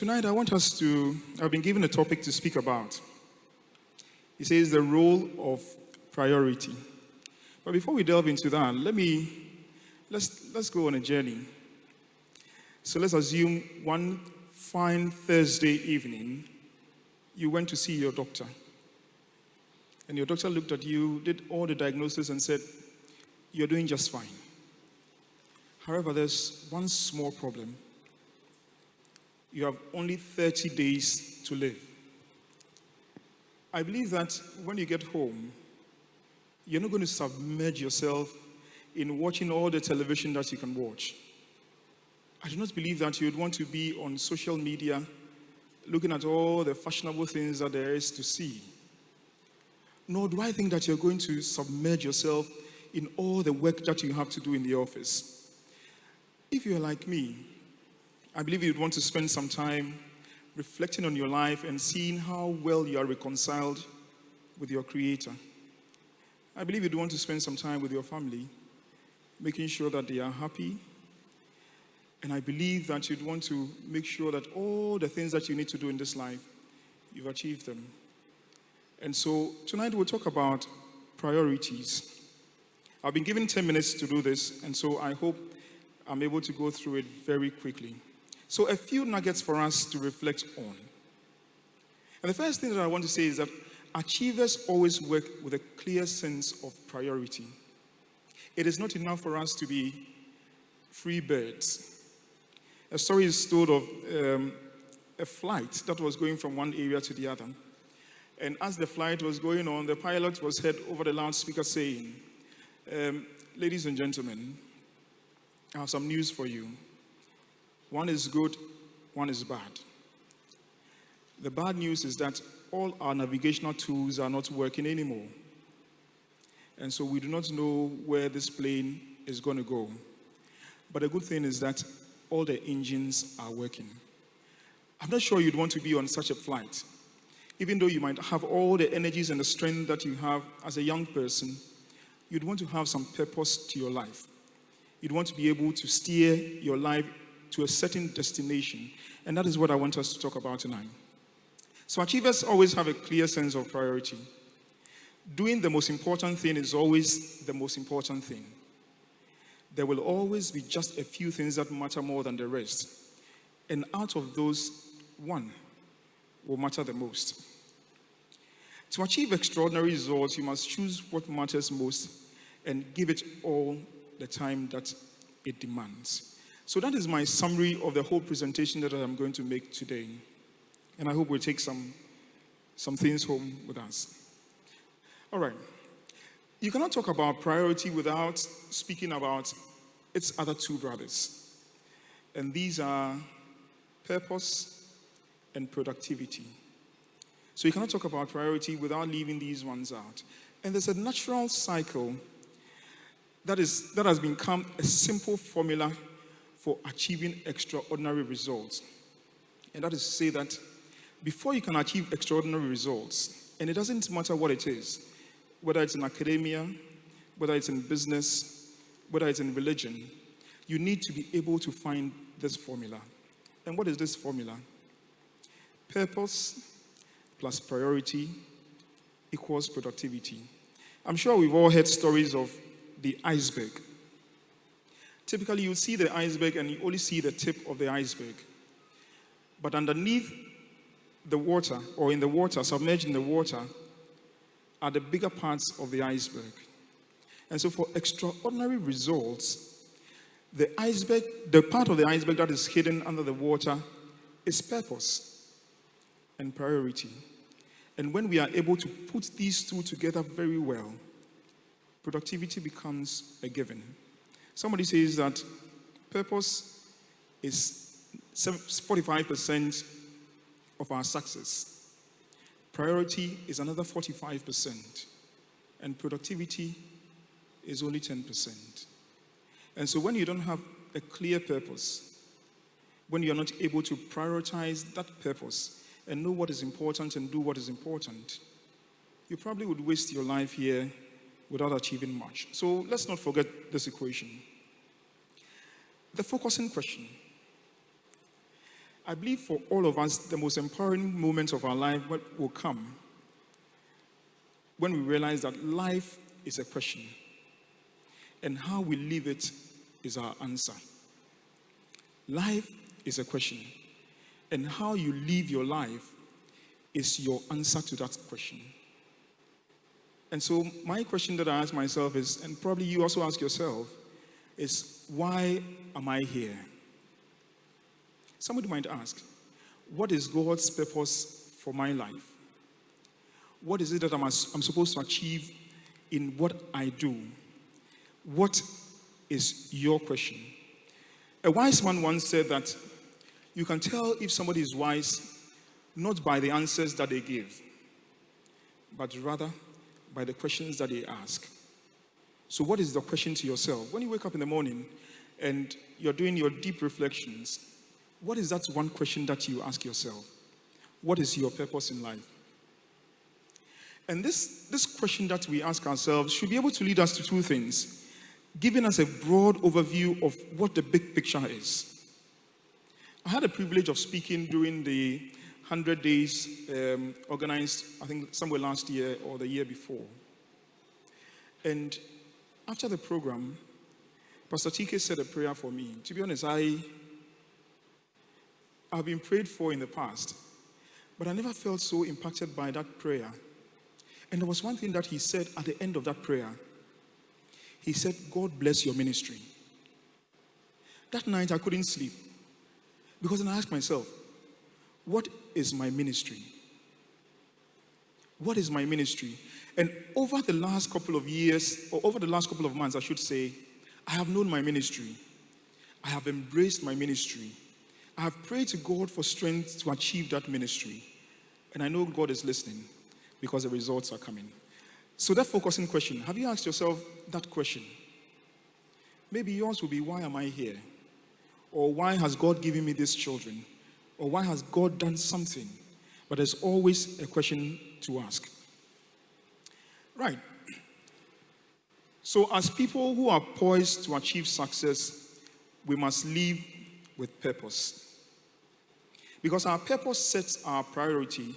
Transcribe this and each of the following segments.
Tonight, I've been given a topic to speak about. It says the role of priority. But before we delve into that, let's go on a journey. So let's assume one fine Thursday evening, you went to see your doctor. And your doctor looked at you, did all the diagnosis and said, you're doing just fine. However, there's one small problem. You have only 30 days to live. I believe that when you get home, you're not going to submerge yourself in watching all the television that you can watch. I do not believe that you would want to be on social media looking at all the fashionable things that there is to see. Nor do I think that you're going to submerge yourself in all the work that you have to do in the office. If you're like me, I believe you'd want to spend some time reflecting on your life and seeing how well you are reconciled with your Creator. I believe you'd want to spend some time with your family, making sure that they are happy. And I believe that you'd want to make sure that all the things that you need to do in this life, you've achieved them. And so tonight we'll talk about priorities. I've been given 10 minutes to do this, and so I hope I'm able to go through it very quickly. So a few nuggets for us to reflect on. And the first thing that I want to say is that achievers always work with a clear sense of priority. It is not enough for us to be free birds. A story is told of a flight that was going from one area to the other. And as the flight was going on, the pilot was heard over the loudspeaker saying, ladies and gentlemen, I have some news for you. One is good, one is bad. The bad news is that all our navigational tools are not working anymore. And so we do not know where this plane is going to go. But the good thing is that all the engines are working. I'm not sure you'd want to be on such a flight. Even though you might have all the energies and the strength that you have as a young person, you'd want to have some purpose to your life. You'd want to be able to steer your life to a certain destination. And that is what I want us to talk about tonight. So achievers always have a clear sense of priority. Doing the most important thing is always the most important thing. There will always be just a few things that matter more than the rest. And out of those, one will matter the most. To achieve extraordinary results, you must choose what matters most and give it all the time that it demands. So that is my summary of the whole presentation that I'm going to make today. And I hope we'll take some things home with us. All right. You cannot talk about priority without speaking about its other two brothers. And these are purpose and productivity. So you cannot talk about priority without leaving these ones out. And there's a natural cycle that has become a simple formula for achieving extraordinary results. And that is to say that before you can achieve extraordinary results, and it doesn't matter what it is, whether it's in academia, whether it's in business, whether it's in religion, you need to be able to find this formula. And what is this formula? Purpose plus priority equals productivity. I'm sure we've all heard stories of the iceberg. Typically, you see the iceberg and you only see the tip of the iceberg. But underneath the water, or in the water, submerged in the water, are the bigger parts of the iceberg. And so for extraordinary results, the part of the iceberg that is hidden under the water is purpose and priority. And when we are able to put these two together very well, productivity becomes a given. Somebody says that purpose is 45% of our success. Priority is another 45%. And productivity is only 10%. And so when you don't have a clear purpose, when you're not able to prioritize that purpose and know what is important and do what is important, you probably would waste your life here without achieving much. So let's not forget this equation. The focusing question. I believe for all of us, the most empowering moments of our life will come when we realize that life is a question, and how we live it is our answer. Life is a question, and how you live your life is your answer to that question. And so my question that I ask myself is, and probably you also ask yourself, is why am I here? Somebody might ask, what is God's purpose for my life? What is it that I'm supposed to achieve in what I do? What is your question? A wise man once said that you can tell if somebody is wise not by the answers that they give, but rather by the questions that they ask. So what is the question to yourself? When you wake up in the morning and you're doing your deep reflections, what is that one question that you ask yourself? What is your purpose in life? And this question that we ask ourselves should be able to lead us to two things, giving us a broad overview of what the big picture is. I had the privilege of speaking during the 100 days organized, I think, somewhere last year or the year before. And after the program, Pastor TK said a prayer for me. To be honest, I've been prayed for in the past, but I never felt so impacted by that prayer. And there was one thing that he said at the end of that prayer. He said, God bless your ministry. That night I couldn't sleep, because then I asked myself, what is my ministry? What is my ministry? And over the last couple of years, or over the last couple of months, I should say, I have known my ministry. I have embraced my ministry. I have prayed to God for strength to achieve that ministry. And I know God is listening, because the results are coming. So that focusing question, have you asked yourself that question? Maybe yours will be, why am I here? Or why has God given me these children? Or why has God done something? But there's always a question to ask. Right. So as people who are poised to achieve success, we must live with purpose. Because our purpose sets our priority,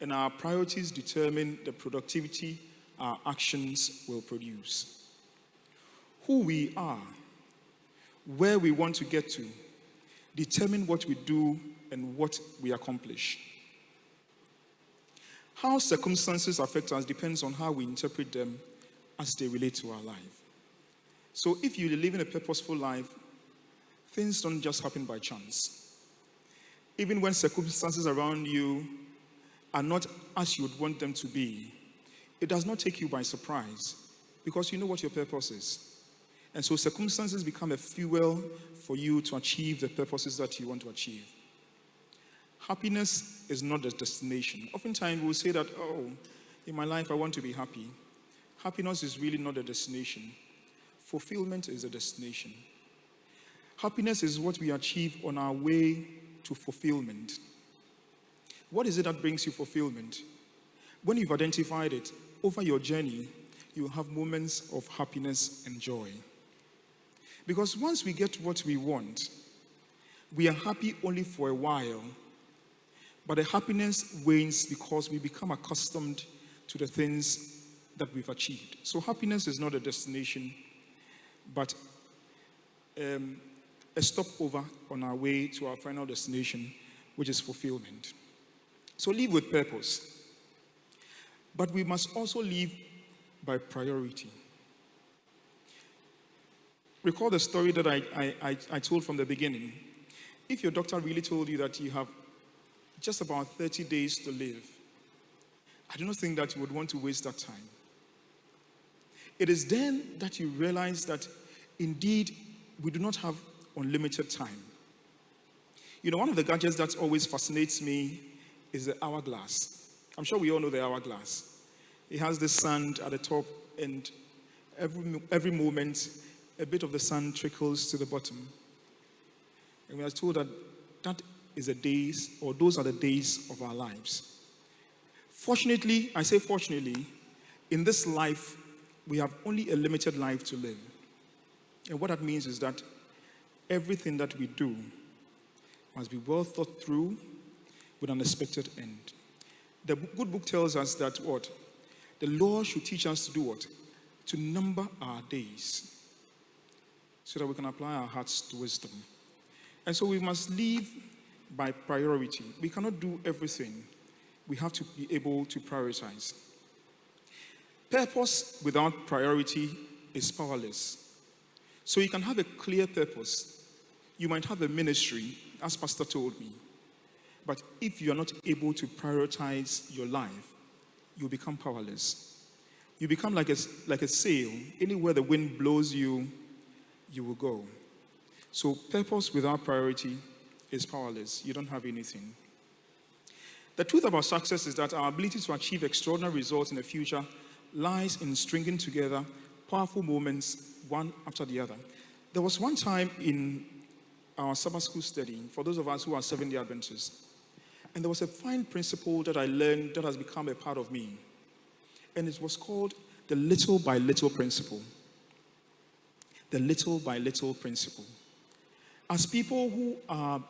and our priorities determine the productivity our actions will produce. Who we are, where we want to get to, determine what we do and what we accomplish. How circumstances affect us depends on how we interpret them as they relate to our life. So if you live in a purposeful life, things don't just happen by chance. Even when circumstances around you are not as you would want them to be, it does not take you by surprise, because you know what your purpose is. And so circumstances become a fuel for you to achieve the purposes that you want to achieve. Happiness is not the destination. Oftentimes we will say that, oh, in my life I want to be happy. Happiness is really not the destination. Fulfillment is the destination. Happiness is what we achieve on our way to fulfillment. What is it that brings you fulfillment? When you've identified it, over your journey, you will have moments of happiness and joy. Because once we get what we want, we are happy only for a while, but the happiness wanes because we become accustomed to the things that we've achieved. So happiness is not a destination, but a stopover on our way to our final destination, which is fulfillment. So live with purpose. But we must also live by priority. Recall the story that I told from the beginning. If your doctor really told you that you have just about 30 days to live, I do not think that you would want to waste that time. It is then that you realize that indeed we do not have unlimited time. You know, one of the gadgets that always fascinates me is the hourglass. I'm sure we all know the hourglass. It has the sand at the top, and every moment a bit of the sand trickles to the bottom. And we are told that that is the days, or those are the days of our lives. Fortunately, I say fortunately, in this life, we have only a limited life to live. And what that means is that everything that we do must be well thought through with an expected end. The good book tells us that what? The Lord should teach us to do what? To number our days so that we can apply our hearts to wisdom. And so we must live by priority. We cannot do everything. We have to be able to prioritize. Purpose without priority is powerless. So you can have a clear purpose. You might have a ministry, as Pastor told me. But if you are not able to prioritize your life, you become powerless. You become like a sail. Anywhere the wind blows you, you will go. So purpose without priority is powerless. You don't have anything. The truth about success is that our ability to achieve extraordinary results in the future lies in stringing together powerful moments, one after the other. There was one time in our summer school study, for those of us who are Seventh-day Adventists, and there was a fine principle that I learned that has become a part of me. And it was called the little by little principle. The little by little principle. As people who are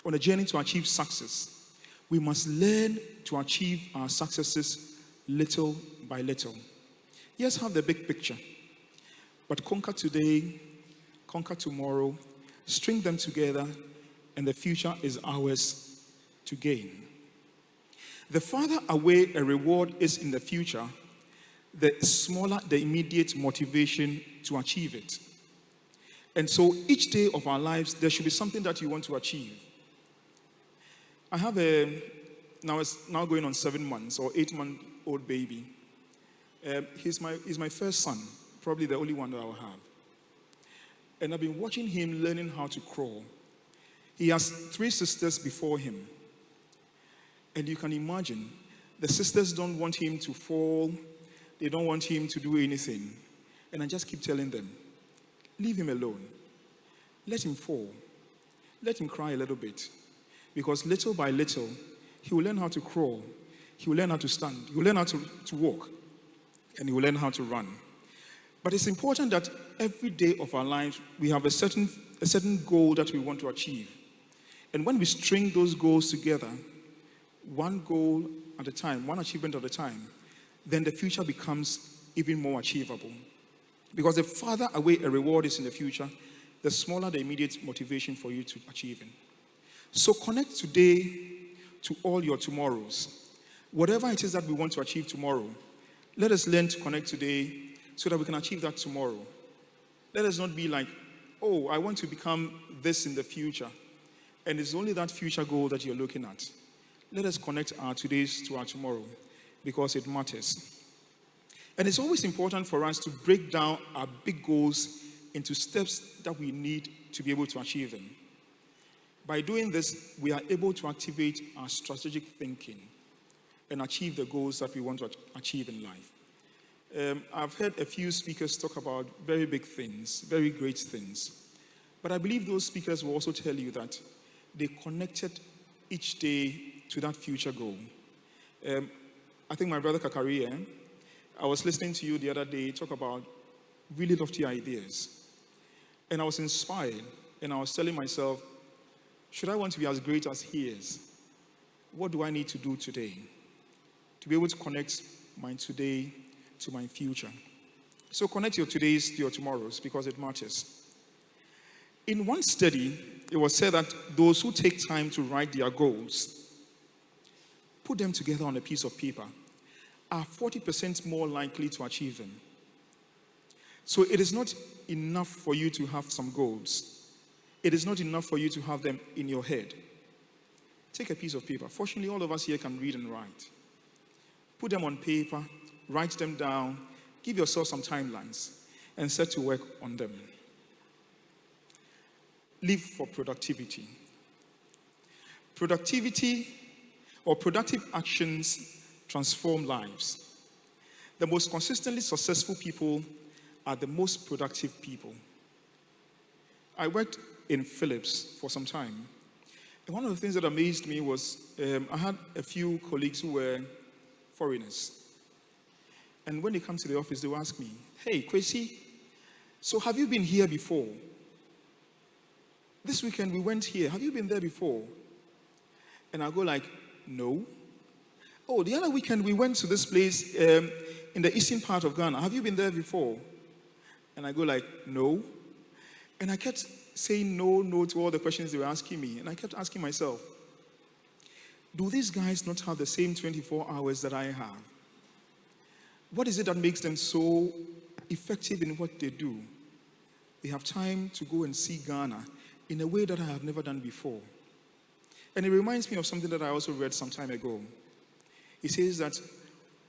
on a journey to achieve success, we must learn to achieve our successes little by little. Yes, have the big picture, but conquer today, conquer tomorrow, string them together, and the future is ours to gain. The farther away a reward is in the future, the smaller the immediate motivation to achieve it. And so each day of our lives, there should be something that you want to achieve. I have it's now going on 7 months or 8-month-old baby. He's my first son, probably the only one that I will have. And I've been watching him learning how to crawl. He has 3 sisters before him. And you can imagine, the sisters don't want him to fall. They don't want him to do anything. And I just keep telling them, leave him alone. Let him fall. Let him cry a little bit. Because little by little, he will learn how to crawl. He will learn how to stand. He will learn how to walk. And he will learn how to run. But it's important that every day of our lives, we have a certain goal that we want to achieve. And when we string those goals together, one goal at a time, one achievement at a time, then the future becomes even more achievable. Because the farther away a reward is in the future, the smaller the immediate motivation for you to achieve it. So connect today to all your tomorrows. Whatever it is that we want to achieve tomorrow, let us learn to connect today so that we can achieve that tomorrow. Let us not be like, oh, I want to become this in the future. And it's only that future goal that you're looking at. Let us connect our todays to our tomorrow because it matters. And it's always important for us to break down our big goals into steps that we need to be able to achieve them. By doing this, we are able to activate our strategic thinking and achieve the goals that we want to achieve in life. I've heard a few speakers talk about very big things, very great things. But I believe those speakers will also tell you that they connected each day to that future goal. I think my brother Kakaria, I was listening to you the other day talk about really lofty ideas. And I was inspired, and I was telling myself, should I want to be as great as he is? What do I need to do today to be able to connect my today to my future? So connect your todays to your tomorrows because it matters. In one study, it was said that those who take time to write their goals, put them together on a piece of paper, are 40% more likely to achieve them. So it is not enough for you to have some goals. It is not enough for you to have them in your head. Take a piece of paper. Fortunately, all of us here can read and write. Put them on paper, write them down, give yourself some timelines, and set to work on them. Live for productivity. Productivity or productive actions transform lives. The most consistently successful people are the most productive people. I worked in Philips for some time. And one of the things that amazed me was I had a few colleagues who were foreigners. And when they come to the office, they will ask me, hey, Kwasi, so have you been here before? this weekend we went here. Have you been there before? And I go like, no. Oh, the other weekend we went to this place in the eastern part of Ghana. Have you been there before? And I go like, no. And I kept saying no to all the questions they were asking me. And I kept asking myself, do these guys not have the same 24 hours that I have? What is it that makes them so effective in what they do? They have time to go and see Ghana in a way that I have never done before. And it reminds me of something that I also read some time ago. It says that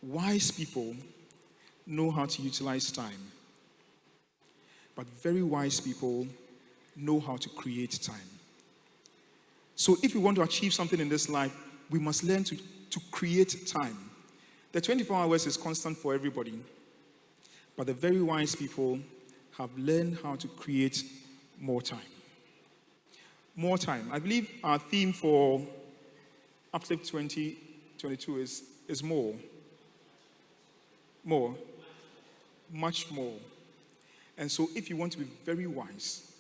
wise people know how to utilize time, but very wise people know how to create time. So if we want to achieve something in this life, we must learn to create time. The 24 hours is constant for everybody, but the very wise people have learned how to create more time. More time. I believe our theme for UPLIFT 2022 is more. More. Much more. And so if you want to be very wise,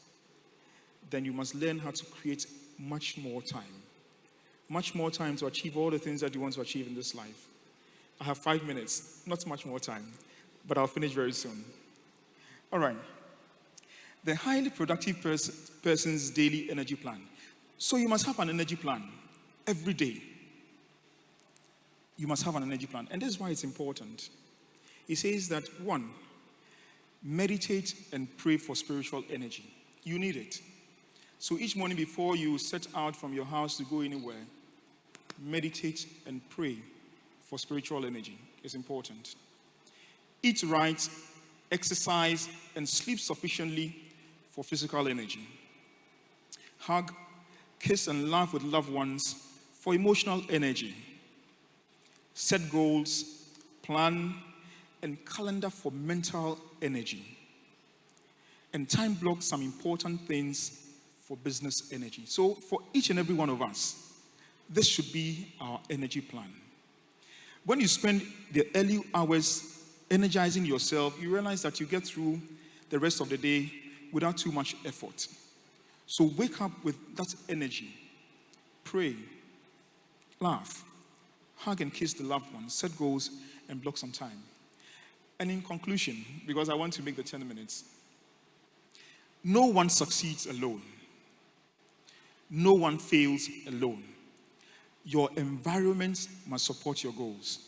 then you must learn how to create much more time. Much more time to achieve all the things that you want to achieve in this life. I have 5 minutes, not much more time, but I'll finish very soon. All right. The highly productive person's daily energy plan. So you must have an energy plan every day. You must have an energy plan. And this is why it's important. It says that, 1, meditate and pray for spiritual energy. You need it. So each morning before you set out from your house to go anywhere, meditate and pray for spiritual energy. It's important. Eat right, exercise, and sleep sufficiently for physical energy. Hug, kiss, and laugh with loved ones for emotional energy. Set goals, plan, and calendar for mental energy. And time block some important things for business energy. So for each and every one of us, this should be our energy plan. When you spend the early hours energizing yourself, you realize that you get through the rest of the day without too much effort. So wake up with that energy. Pray, laugh, hug and kiss the loved ones, set goals, and block some time. And in conclusion, because I want to make the 10 minutes, no one succeeds alone. No one fails alone. Your environment must support your goals.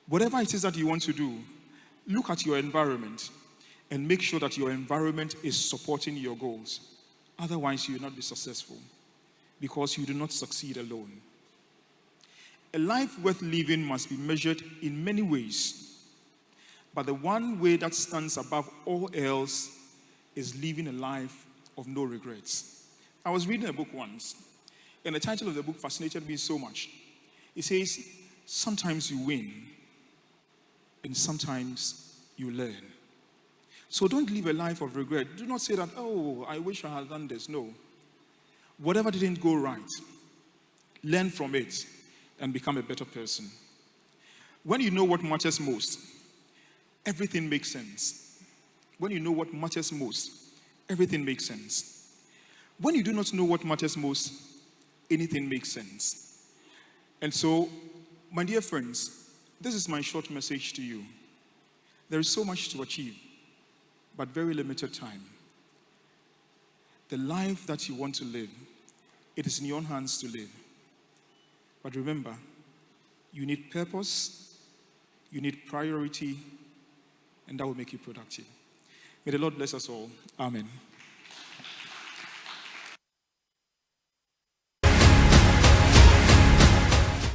Whatever it is that you want to do, look at your environment and make sure that your environment is supporting your goals. Otherwise, you will not be successful because you do not succeed alone. A life worth living must be measured in many ways, but the one way that stands above all else is living a life of no regrets. I was reading a book once, and the title of the book fascinated me so much. It says, sometimes you win, and sometimes you learn. So don't live a life of regret. Do not say that, oh, I wish I had done this. No. Whatever didn't go right, learn from it and become a better person. When you know what matters most, everything makes sense. When you know what matters most, everything makes sense. When you do not know what matters most, anything makes sense. And so, my dear friends, this is my short message to you. There is so much to achieve, but very limited time. The life that you want to live, it is in your hands to live. But remember, you need purpose, you need priority, and that will make you productive. May the Lord bless us all. Amen.